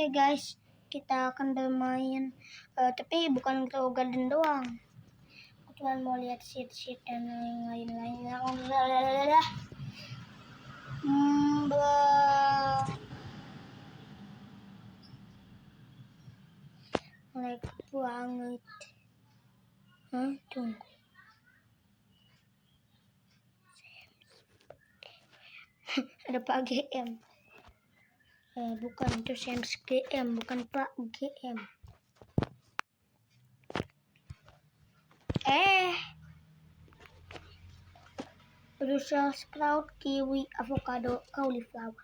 Oke guys, kita akan bermain, tapi bukan Grow Garden doang. Aku cuma mau lihat sheet dan lain-lainnya. Like banget. Tunggu. Ada Pak GM. Bukan, itu Shams GM, bukan Pak GM. Brussels sprout, kiwi, avocado, cauliflower.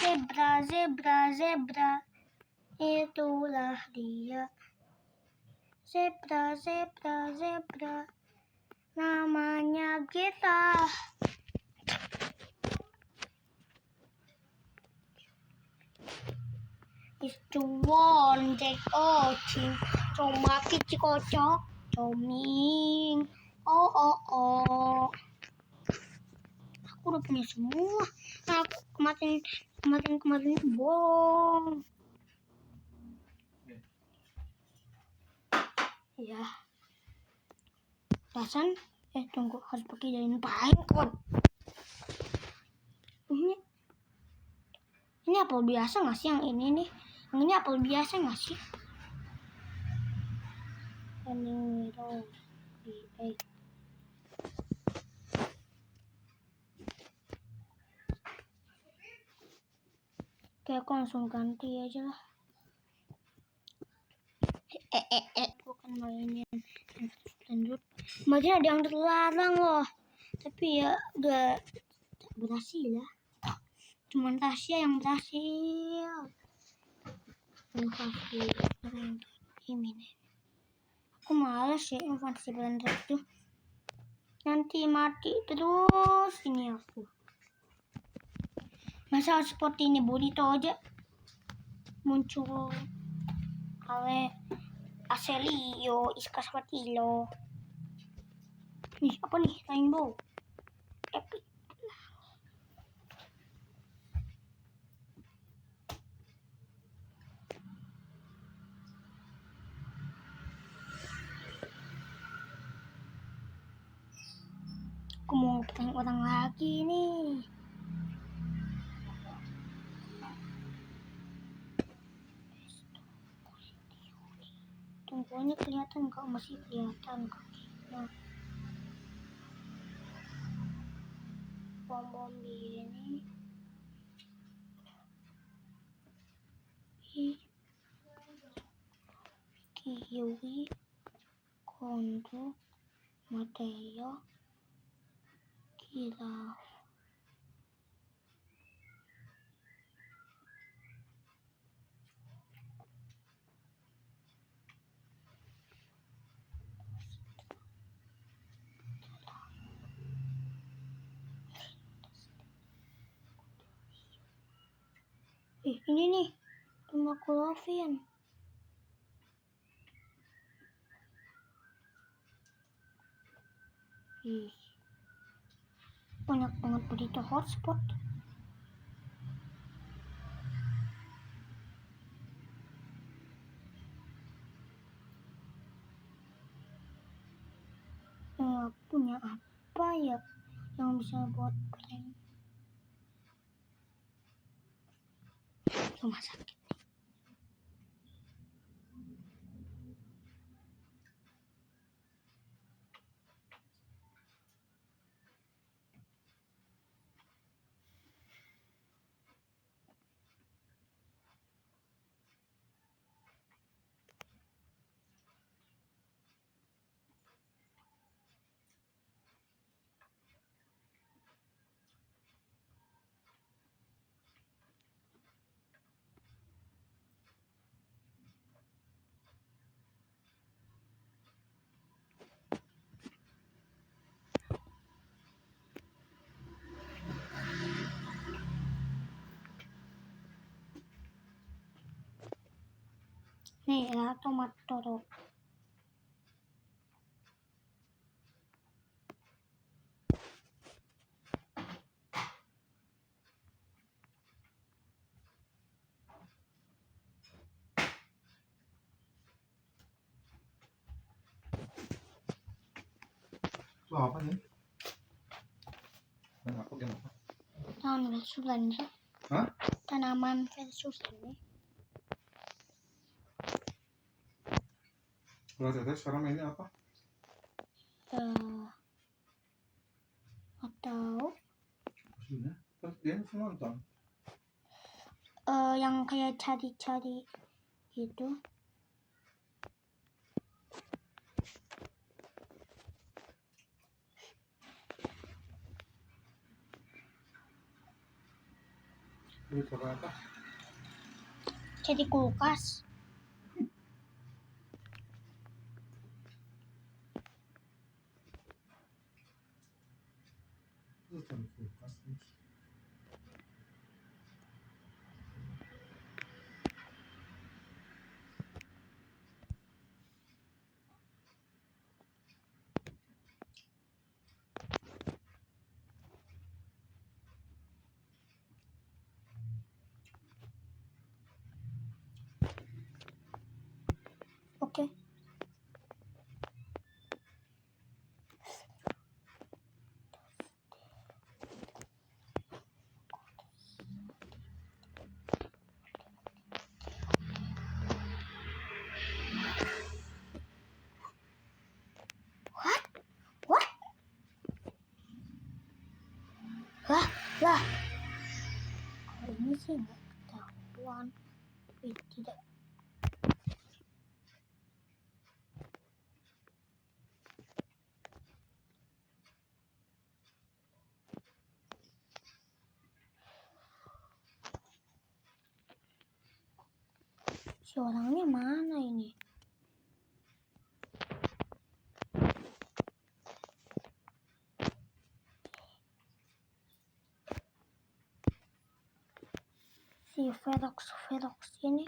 Ada zebra. Itulah dia. Zebra. Namanya kita. Itu one Jack Ocing, cuma kici kocok, coming. Oh. Aku udah punya semua. Nah, aku kemarin bohong. Ya. Rasan, tunggu, harus pakai jalan pinecone. Ini apel biasa nggak sih yang ini nih? Yang ini apel biasa nggak sih? Oke, aku langsung ganti aja lah. Bukan mainin lanjut. Kemarin ada yang terlarang loh, tapi ya udah berhasil ya. Cuman Tasya yang berhasil. Invasi ini. Aku malas ya invasi blender tuh. Nanti mati terus ini aku. Masa seperti ini Burito aja muncul Ale Aselio, Iska Spatilo. Nih, apa nih? Rainbow. Epic. Aku mau ketemu orang lagi nih. Tungguannya kelihatan kok, masih kelihatan kakinya. Bom ini. Kiwi, Kondo, Mateo, Kila. Ini nih rumah Clovin. Banyak banget berita hotspot. Punya apa ya yang bisa buat prank? Rumah sakit. Nih ya, tomat toro. Apa nih? Apa gimana? Tanaman versus belanja. Hah? Tanaman versus ini. Kalau Teteh sekarang mainnya apa? Atau Sudah. Terus dia masih nonton. yang kayak cari-cari gitu. Beli coba apa? Jadi kulkas. Itu cari kulkas. Oke. What? Lah. Kalau ini sih nggak ketahuan. Tapi tidak. Si orangnya mana ini? Si Verox ini.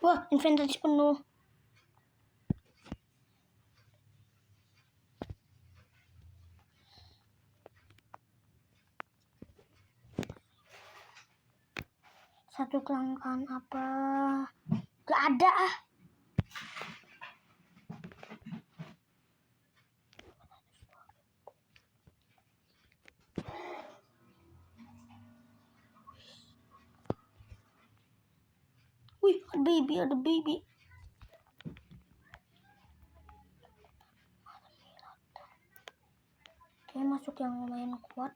Wah, inventaris penuh. Satu kelangkaan apa? Gak ada ah. Wih, ada baby. Kayak masuk yang lumayan kuat.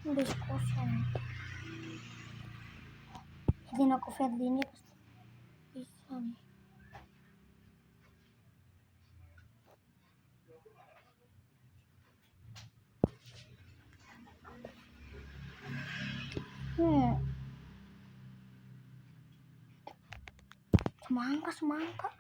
Udah kosong. Jadi aku Ferdi ini pasti bisa nih. semangka.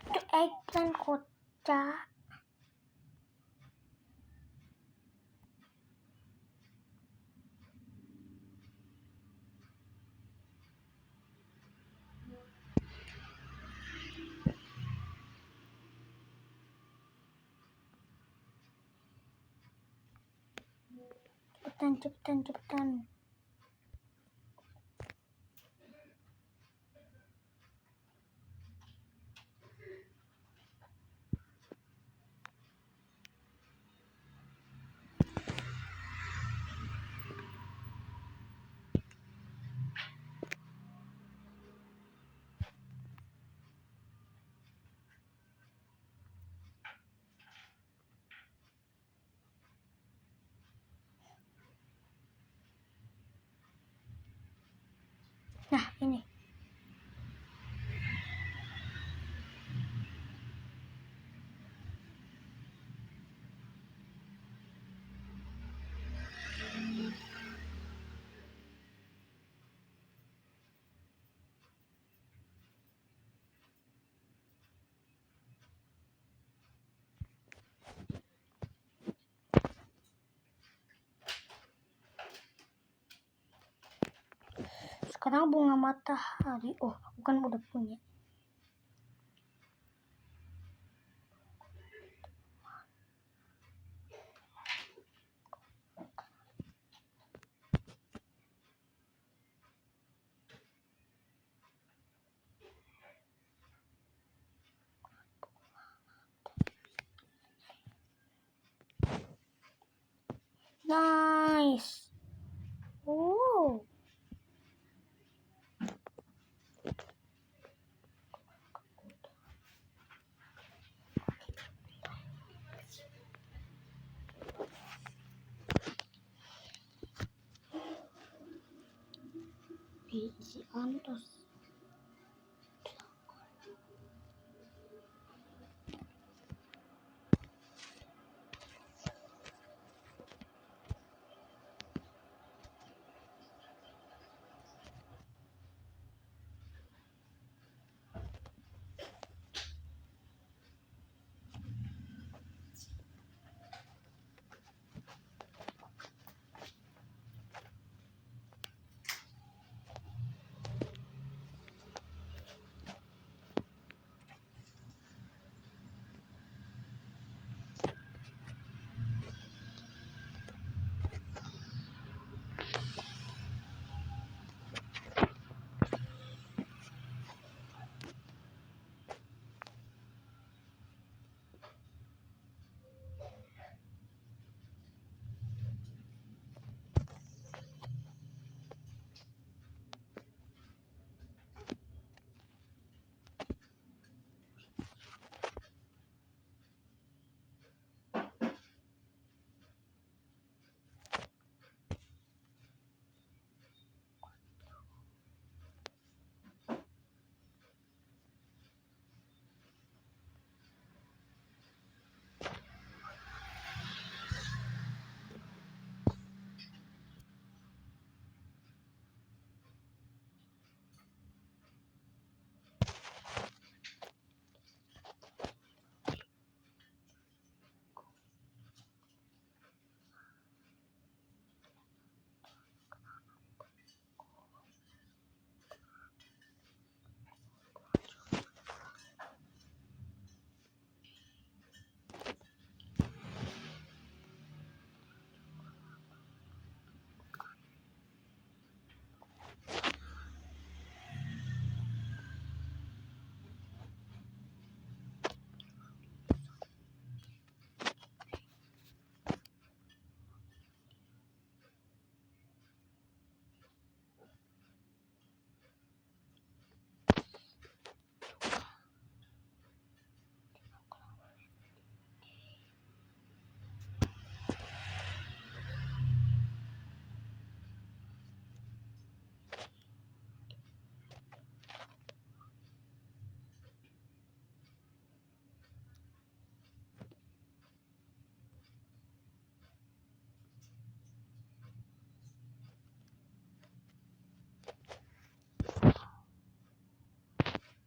Itu eggplant kocak. Cepetan. Nah, ini. Sekarang bunga matahari. Oh, bukan udah punya. Nice. Oh. Biji antos.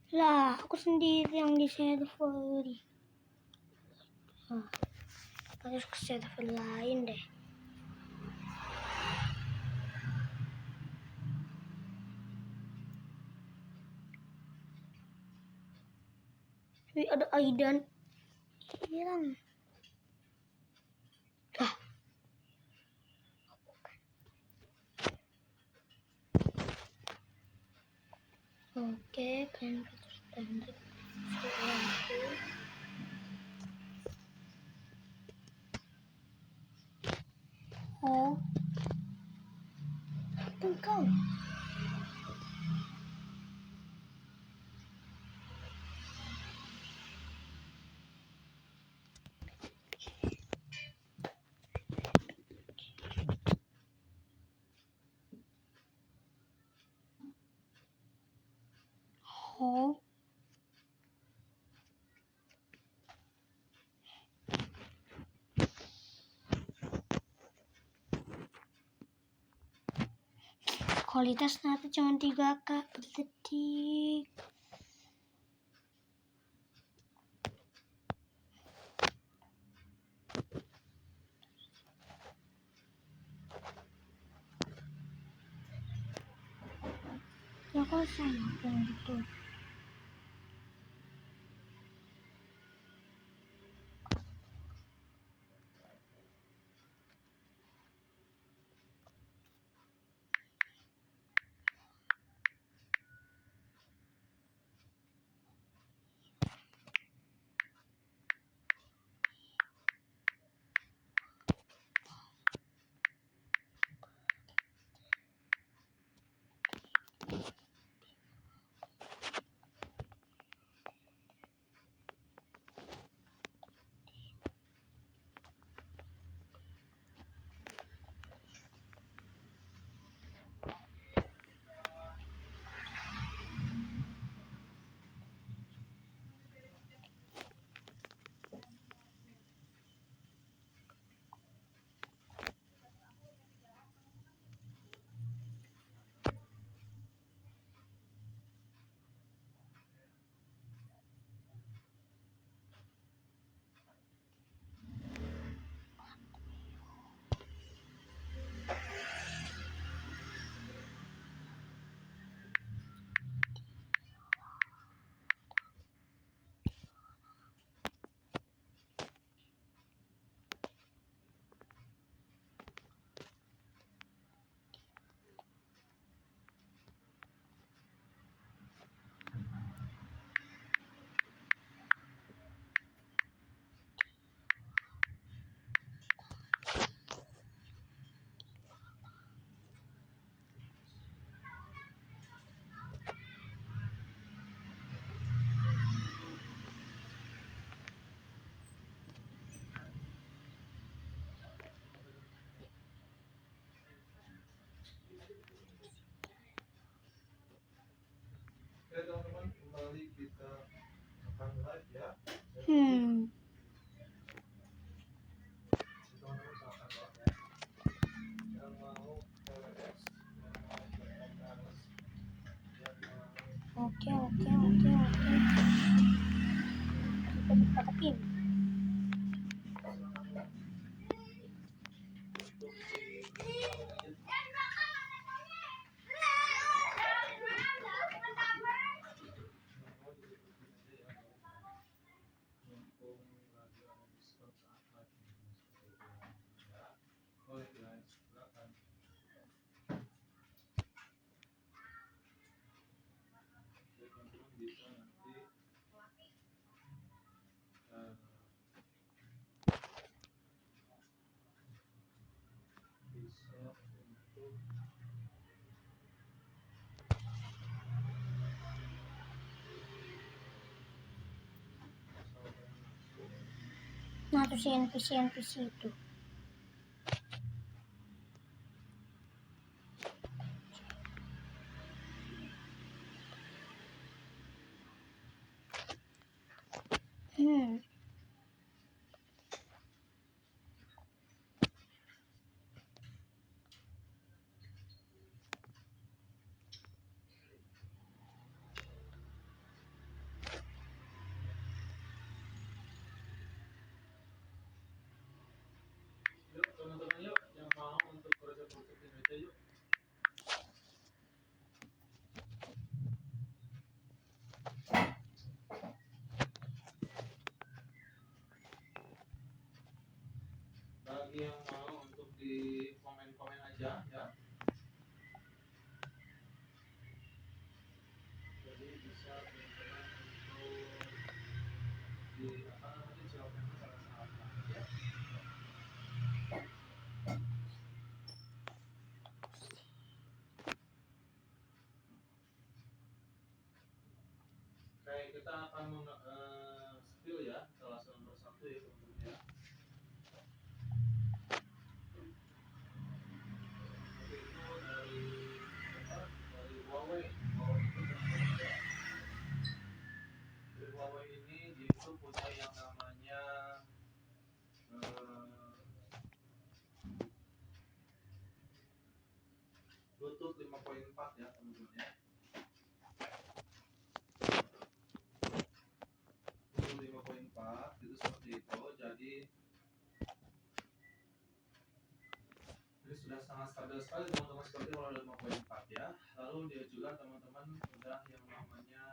Lah, aku sendiri yang di server. Harus ke server lain deh. Wih, ada Aidan. Hilang. Ah. Oke, kalian terus standar. Oh, engkau. Oh. Kualitas nata cuma 3K per detik. Ya kok sama yang gitu. Ya teman-teman, kembali kita akan live ya. Hmm. Teman-teman akan live ya. Yang mau LS, yang mau LS, yang mau Oke. Kita tim. Oke guys, silakan. Teman-teman bisa nanti bisa untuk Nah, tuh si NPC itu. Hmm. bagi yang mau untuk di komen-komen aja ya. Jadi bisa teman-teman untuk di apa namanya jawabnya secara sangat ya. Oke, kita akan spill ya kelas nomor 1 ya teman-teman ya. Oke, itu dari apa? Dari Huawei. Huawei itu teman-teman ya. Dari Huawei ini dia itu punya yang namanya Bluetooth 5.4 ya teman-teman ya. Bluetooth 5.4 itu seperti itu. Jadi sudah sangat stabil sekali teman-teman seperti kalau 5.4 ya. Lalu dia juga teman-teman udah yang namanya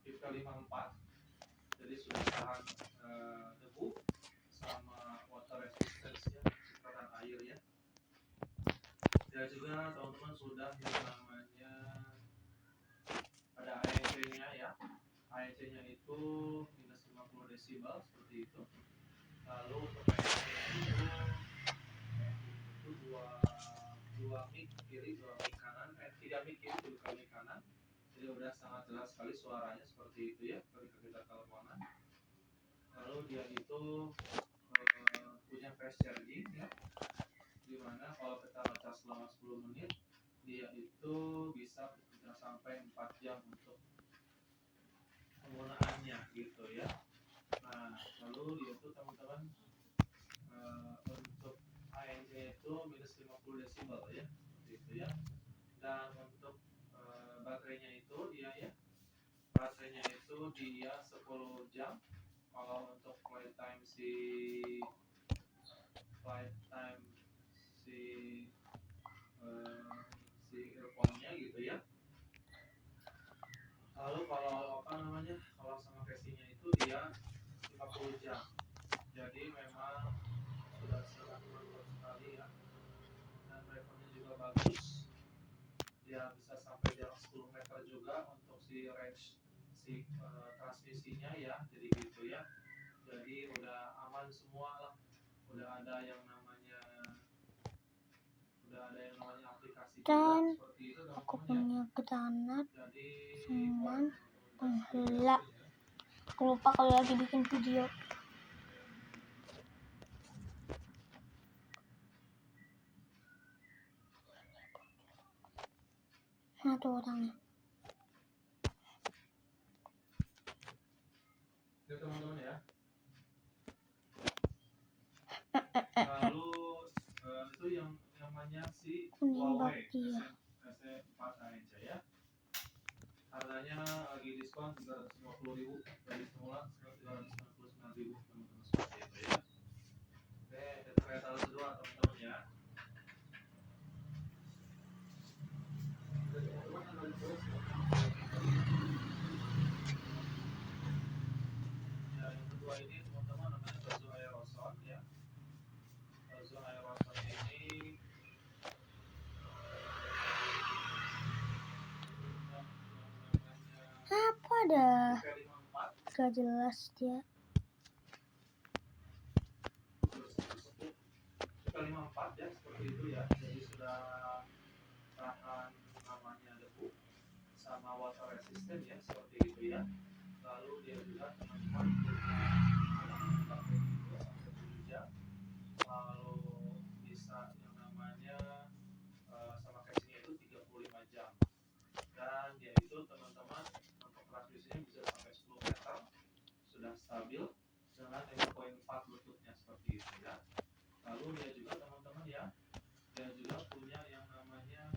IP54. Jadi sudah tahan debu sama water resistance ya, cipratan air ya. Dia juga teman-teman sudah yang namanya ada AEC-nya ya. AEC-nya itu minus 50 desibel seperti itu. Lalu untuk AEC-nya itu dua mic kiri, dua mic kanan, tiga mic kiri, dua mic kanan. Jadi udah sangat jelas sekali suaranya seperti itu ya ketika kita teleponan. Lalu dia itu punya fast charging ya, dimana kalau kita ngecas selama 10 menit dia itu bisa sampai 4 jam untuk penggunaannya gitu ya. Nah lalu dia itu teman-teman untuk ANC itu minus 50 desibel ya seperti itu ya. Dan untuk baterainya itu dia ya, baterainya itu dia 10 jam. Kalau untuk playtime si earphone-nya gitu ya. Lalu kalau apa namanya, kalau sama casingnya itu dia 50 jam. Jadi memang sudah sangat mantap sekali ya. Dan drivernya juga bagus. Dia bisa sampai jarak 10 meter juga untuk si range si transmisinya ya. Jadi gitu ya. Jadi udah aman semua lah. Udah ada yang namanya aplikasi Dan juga, seperti itu, aku punya granat jadi cuman penghelak. Aku lupa kalau lagi bikin video. Nah tuh orangnya. Ya teman-teman ya. Lalu itu yang namanya si Huawei SE4 ANC ya. Harganya lagi diskon 350.000 dari semula 399.000 teman-teman seperti itu ya. Oke, kita lihat hal kedua teman-teman ya. Ya, yang kedua ini teman-teman namanya baju aerosol ya. Baju aerosol ini apa dah? Gak jelas dia. IP54 ya seperti itu ya. Jadi sudah tahan namanya debu sama water resistant ya seperti itu ya. Lalu dia juga teman-teman punya baterai itu sampai 7 jam. Lalu bisa yang namanya sama casingnya itu 35 jam. Dan dia itu teman-teman untuk transmisinya bisa sampai 10 meter, sudah stabil dengan 5.4 bluetoothnya seperti itu ya. Lalu dia juga teman-teman ya, dia juga punya yang namanya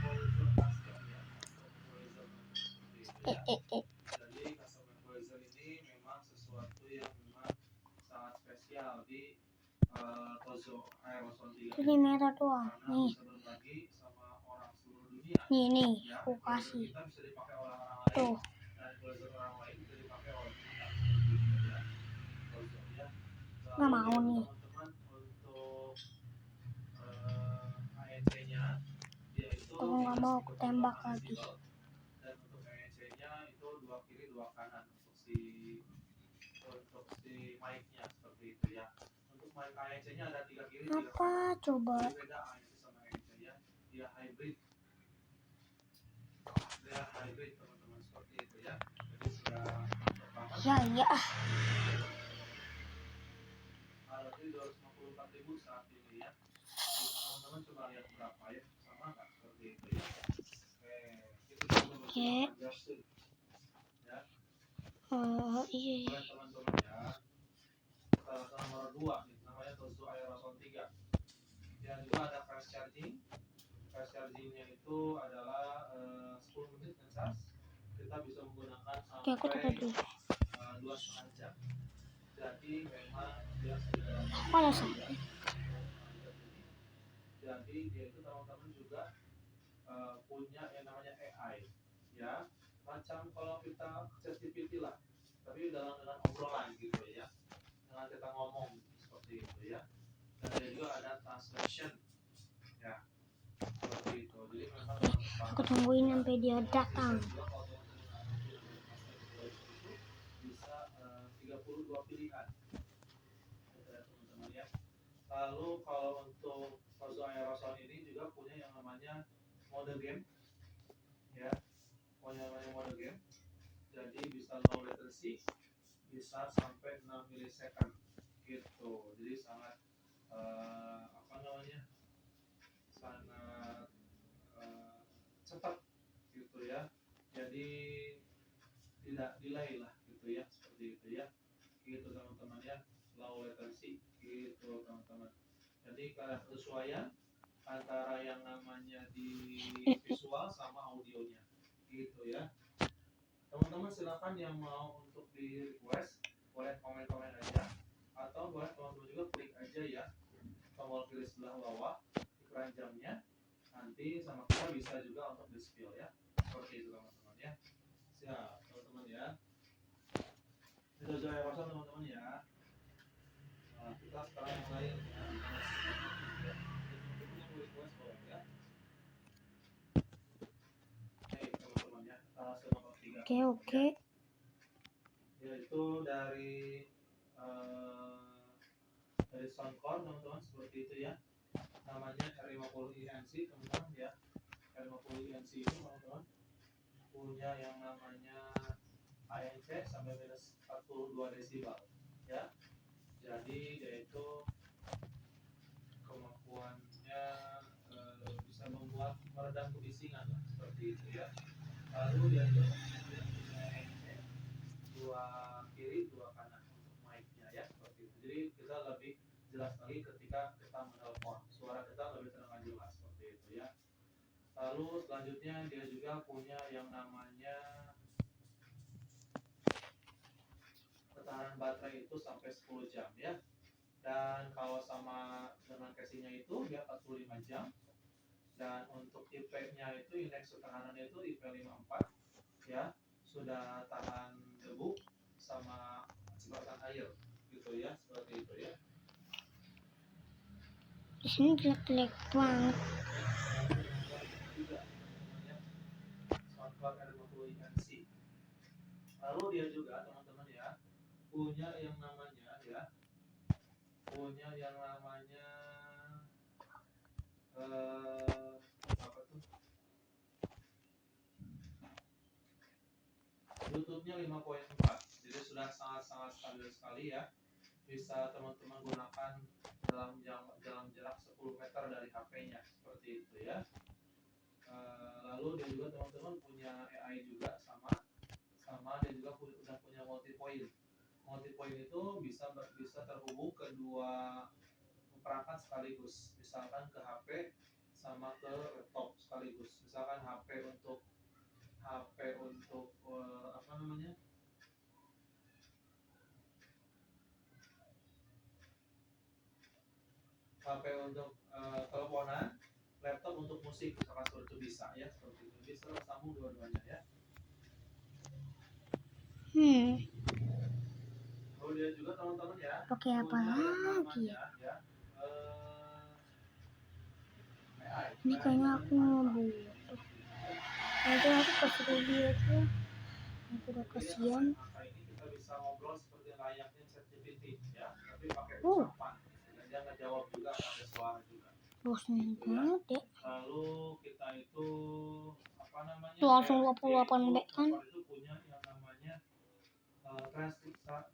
equalizer custom ya, equalizer seperti itu ya. Jadi custom equalizer ini memang sesuatu yang memang sangat spesial di Tozo Aerosol 3 ini merah doang nih. Bisa berbagi sama orang seluruh dunia. Nih Ya, aku kasih. kita bisa dipakai oleh orang lain. Tuh. Dan equalizer orang lain bisa dipakai Nggak mau nih. Teman-teman untuk ANC-nya dia itu Aku nggak mau, aku tembak lagi. dan untuk ANC-nya itu 2 kiri 2 kanan untuk si mic-nya seperti itu ya. Untuk mic ANC-nya ada 3 kiri 3 Apa kanan. coba? Jadi beda ANC sama ANC ya. Dia hybrid. Teman-teman seperti itu ya. Jadi sudah mantap banget. Ya. Harganya 254.000 saat ini ya. Teman-teman coba lihat berapa ya, sama nggak seperti itu ya. Itu teman-teman adjusted ya. Iya. Oleh teman-teman ya. Nomor 2 nih, namanya Tozo Aerosol 3. Dan juga ada fast charging. Fast chargingnya itu adalah 10 menit ngecas. Kita bisa menggunakan sampai 2,5 jam. Jadi memang dia sudah jadi dia itu teman-teman juga punya yang namanya AI ya, macam kalau kita ChatGPT lah, tapi dengan obrolan gitu ya, dengan kita ngomong seperti itu ya. Dan dia juga ada translation ya, seperti itu. Jadi memang aku tungguin sampai dia datang. bisa 32 pilihan ya, teman-teman ya. Lalu kalau untuk Tozo Aerosol ini juga punya yang namanya mode game ya, punya namanya mode game. Jadi bisa low latency, bisa sampai 6 milisecond gitu. Jadi sangat sangat cepat gitu ya. Jadi tidak delay lah gitu ya, seperti itu ya. Gitu teman-teman ya, low latency gitu teman-teman. Jadi kesesuaian antara yang namanya di visual sama audionya gitu ya. Teman-teman silakan yang mau untuk di request boleh komen-komen aja, atau boleh teman-teman juga klik aja ya tombol kiri sebelah bawah iklan jamnya, nanti sama kita bisa juga untuk di spill ya, seperti itu teman-teman ya. Siap teman-teman ya, itu sudah pasang teman-teman ya. Nah, kita sekarang yang lain ya. Request boleh ya. Teman-teman ya, langsung nomor 3. Oke. Yaitu dari Soundcore teman-teman, seperti itu ya. Namanya R50 INC teman-teman ya. R50 INC ini teman-teman punya yang namanya ANC sampai minus 42 desibel ya. Jadi yaitu kemampuannya bisa membuat meredam kebisingan lah, seperti itu ya. Lalu dia itu punya ANC 2 kiri 2 kanan untuk mic-nya ya, seperti itu. Jadi kita lebih jelas lagi ketika kita menelpon, suara kita lebih terdengar jelas, seperti itu ya. Lalu selanjutnya dia juga punya yang namanya ketahanan baterai itu sampai 10 jam ya. Dan kalau sama dengan casingnya itu dia 45 jam. Dan untuk IP-nya itu, indeks ketahanannya itu IP54 ya, sudah tahan debu sama cipratan air gitu ya, seperti itu ya. Di sini jelek-jelek banget. Lalu dia juga teman-teman ya punya yang namanya apa tuh, Bluetooth-nya 5.4, jadi sudah sangat-sangat stabil sekali ya. Bisa teman-teman gunakan dalam jarak 10 meter dari HP-nya, seperti itu ya. Lalu dia juga teman-teman punya AI juga sama dia juga udah punya multi point. Multi point itu bisa terhubung ke dua perangkat sekaligus, misalkan ke HP sama ke laptop sekaligus. Misalkan HP untuk apa namanya, HP untuk teleponan, laptop untuk musik, misalkan seperti itu bisa ya, seperti itu. Bisa tersambung dua-duanya ya. Lalu lihat juga teman-teman ya. Pakai apa Punya yang lagi ya? namanya ya. AI. Ini kayaknya aku ngebutuh. Nanti aku kasih ke dia tuh. Aku udah kasihan. Maka ini kita bisa ngobrol seperti layaknya ChatGPT ya, tapi pakai Uh. ucapan. Dan dia ngejawab juga pakai suara juga. Bosan banget ya. Lalu kita itu apa namanya? Tuh langsung 28 B kan. Itu punya yang namanya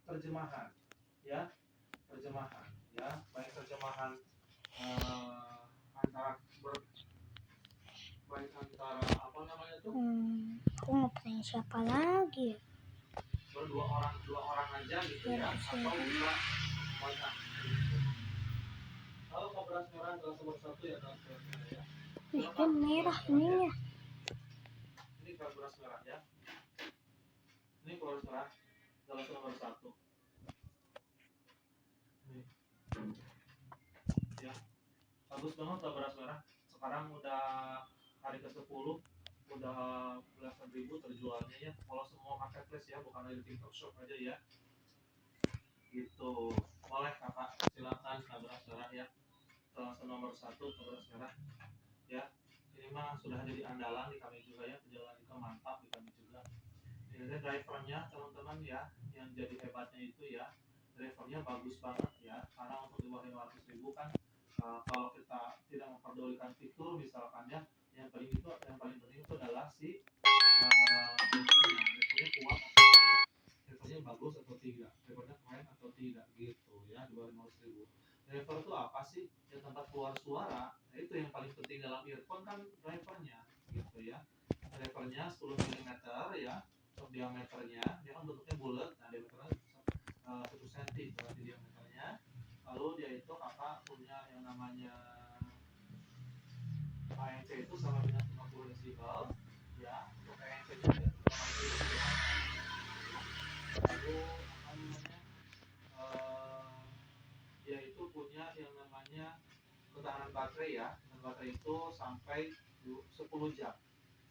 terjemahan ya, terjemahan ya, baik terjemahan antara baik antara apa namanya tuh? Aku mau tanya siapa lagi ya? Dua orang aja gitu ya, atau bisa banyak. Kalau beras merah kelas nomor 1 ya kelas merah ya. Ih, kan merah ininya. Ini kelas beras merah ya. Ini kelas merah kelas nomor 1. Nih. Ya. Bagus banget kalau beras merah. Sekarang udah hari ke-10, udah belasan ribu terjualnya ya. Kalau semua marketplace ya, bukan dari TikTok Shop aja ya. Gitu. Boleh Kakak, silakan beras merah ya. Kelas nomor 1 beras merah. Ya. Ini mah sudah jadi andalan di kami juga ya, penjualan itu mantap di kami juga. Ini drivernya teman-teman ya, yang jadi hebatnya itu ya, drivernya bagus banget ya, karena untuk di bawah 500.000 kan kalau kita tidak memperdulikan fitur misalkan ya, yang paling penting itu adalah si drivernya kuat atau tidak, drivernya bagus atau tidak, drivernya keren atau tidak gitu ya, di bawah 500.000. Driver itu apa sih? Yang tempat keluar suara, nah itu yang paling penting dalam earphone kan drivernya gitu ya. Drivernya 10 mm ya, untuk diameternya, dia kan bentuknya bulat, nah diameternya 1 cm berarti diameternya. Lalu dia itu kakak punya yang namanya ANC itu sama dengan 50 desibel ya, untuk ANC nya dia 50 desibel. Lalu apa namanya, dia itu punya yang namanya ketahanan baterai ya, dan baterai itu sampai 10 jam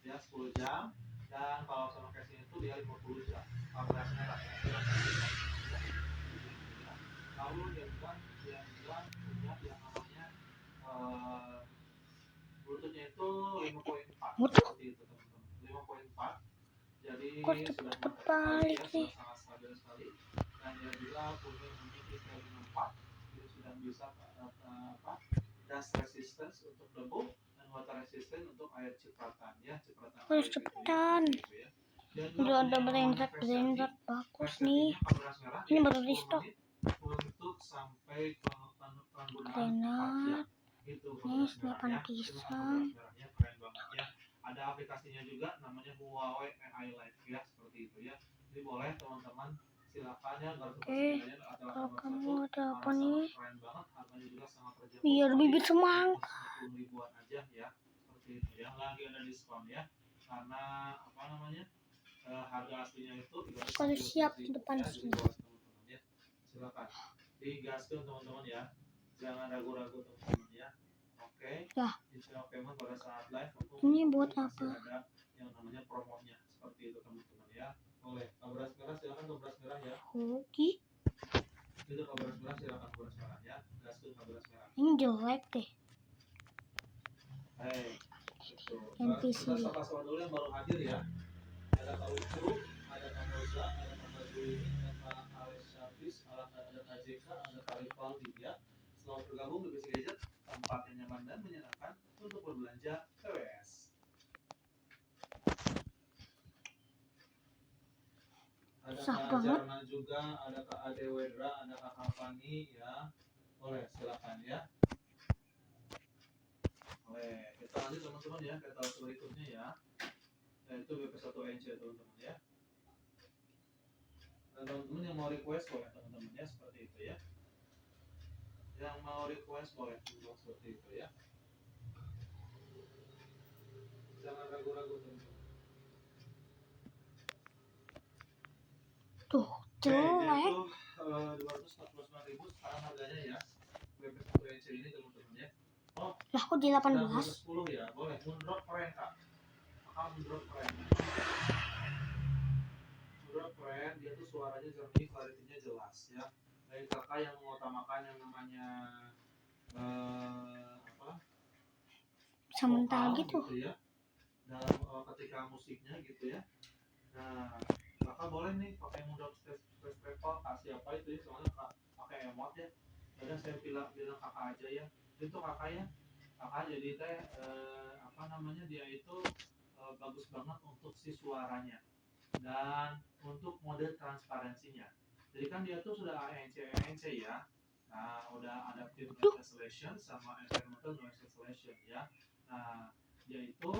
ya, 10 jam. Dan kalau sama casing itu dia 50 jam beras merah ya. Lalu dia juga punya yang namanya Bluetoothnya itu 5.4 seperti itu teman-teman, 5.4. Jadi sudah mantap sekali ya, sudah sangat stabil sekali. Dan dia juga punya memiliki IP54, jadi sudah bisa dust resistance untuk debu dan water resistance untuk air cipratan ya, cipratan air cepetan. gitu ya. Udah ada branded bagus nih. Ini baru di stok. Untuk sampai Keren banget. Ini senapan pisang. keren banget ya. Ada aplikasinya juga namanya Huawei AI Live ya, seperti itu ya. Jadi boleh teman-teman silakan ya. Oke, kalau kamu ada apa nih? Keren banget, harganya juga sangat terjangkau. Biar bibit semangka. 50 ribuan aja ya, seperti itu ya. Lagi ada diskon ya, karena apa namanya, harga aslinya itu kalau siap di depan ya, sini teman-teman ya. Silakan digaskan teman-teman ya, jangan ragu-ragu teman-teman ya. Oke ya. Insya payment pada saat live ini buat apa? Ada yang namanya promonya seperti itu teman-teman ya. Boleh beras merah silakan, beras merah ya. Oke, itu beras merah silakan, beras merah ya, gaskan beras merah. Ini jelek deh. Gitu. NPC Kita sapa dulu yang baru hadir ya. Ada Kak Ucu, ada Kak Moza, ada Kak Dwi, ada Kak Alex Syafis, ada Kak JK, ada Kak Rivaldi ya. Selamat bergabung di PC Gadget, tempat yang nyaman dan menyenangkan untuk berbelanja PWS. Ada Kak Jarna juga, ada Kak Ade Wedra, ada Kak Kampani ya. Boleh silakan ya. Boleh, kita lanjut teman-teman ya ke tahap berikutnya ya. Yaitu BP1NC teman-teman ya. Dan teman-teman yang mau request boleh teman-teman ya, seperti itu ya. Yang mau request boleh seperti itu ya. Jangan ragu-ragu teman-teman. Tuh, jelek. 249.000 sekarang harganya ya. BP1NC ini teman-teman ya. Oh, lah kok di 18? 10 ya, boleh. Moondrop keren Kak. Moondrop keren. Moondrop juga keren, dia tuh suaranya jernih, clarity-nya jelas ya. Dari kakak yang mengutamakan yang namanya apa, Sementara vokal gitu. gitu ya, dalam ketika musiknya gitu ya. Nah, kakak boleh nih pakai mode stress level, kasih apa itu ya, soalnya kak pakai emot ya. Kadang saya bilang kakak aja ya, itu kakak ya, kakak jadi teh apa namanya, dia itu bagus banget untuk si suaranya dan untuk mode transparansinya. Jadi kan dia tuh sudah ANC ya. Nah, udah adaptive noise cancellation sama environmental noise cancellation ya. Nah, dia itu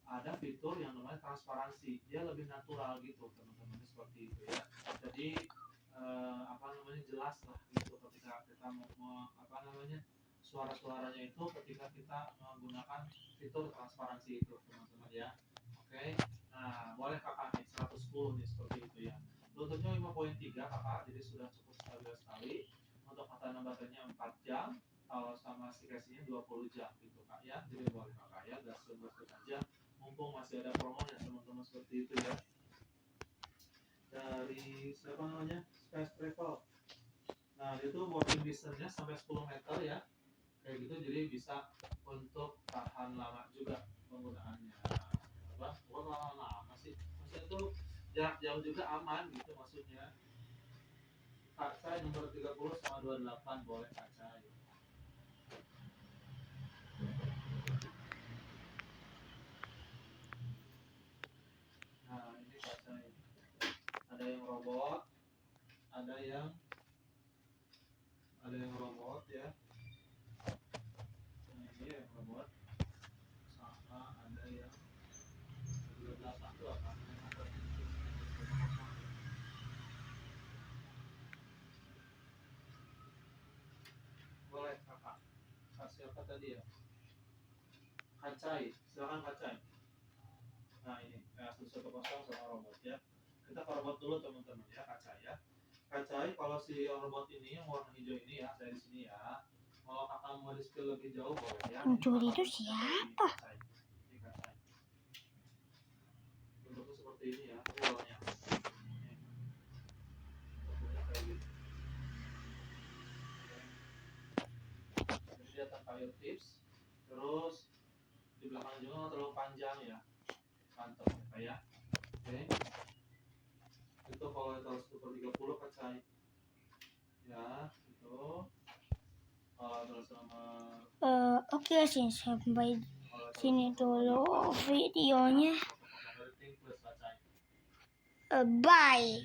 ada fitur yang namanya transparansi. Dia lebih natural gitu, teman-teman, seperti itu ya. Jadi apa namanya, jelas lah gitu ketika kita mau apa namanya, suara-suaranya itu ketika kita menggunakan fitur transparansi itu, teman-teman ya. Oke. Nah, boleh kakak nih 110 nih seperti itu ya. Bluetoothnya 5.3 kakak, jadi sudah cukup stabil sekali. Untuk katanan baterainya 4 jam, kalau sama si casingnya 20 jam gitu kak ya. Jadi boleh kakak ya, gas aja. Mumpung masih ada promonya teman-teman, seperti itu ya. Dari siapa namanya, Space Travel. Nah, itu boarding distance-nya sampai 10 meter ya, kayak gitu. Jadi bisa untuk tahan lama juga penggunaannya. Apa, bukan lama-lama sih, maksudnya itu jarak jauh juga aman gitu maksudnya. Kak saya nomor 30 sama 28 boleh kak saya. Nah, ini kak saya, ada yang robot, ada yang robot ya. Nah, ini yang robot, sama ada yang 38 tuh apa? Boleh kakak. Kasih apa tadi ya? Kacai, silakan kacai. Nah ini, 110 sama robot ya. Kita ke robot dulu teman-teman ya, kacai ya. Kacai, kalau si robot ini yang warna hijau ini ya, saya di sini ya. Kalau kakak mau display lebih jauh boleh ya. Pencuri itu siapa? Ini kacai. Bentuknya seperti ini ya, wallnya. Bentuknya kayak gitu. Jadi dia tanpa tips. Terus di belakang juga nggak terlalu panjang ya. Mantap ya kak ya. Oke. Itu kalau terus 30 kacai. Ya, itu. Terus sama Oke sih, sampai sini dulu videonya. plus kacai. Bye.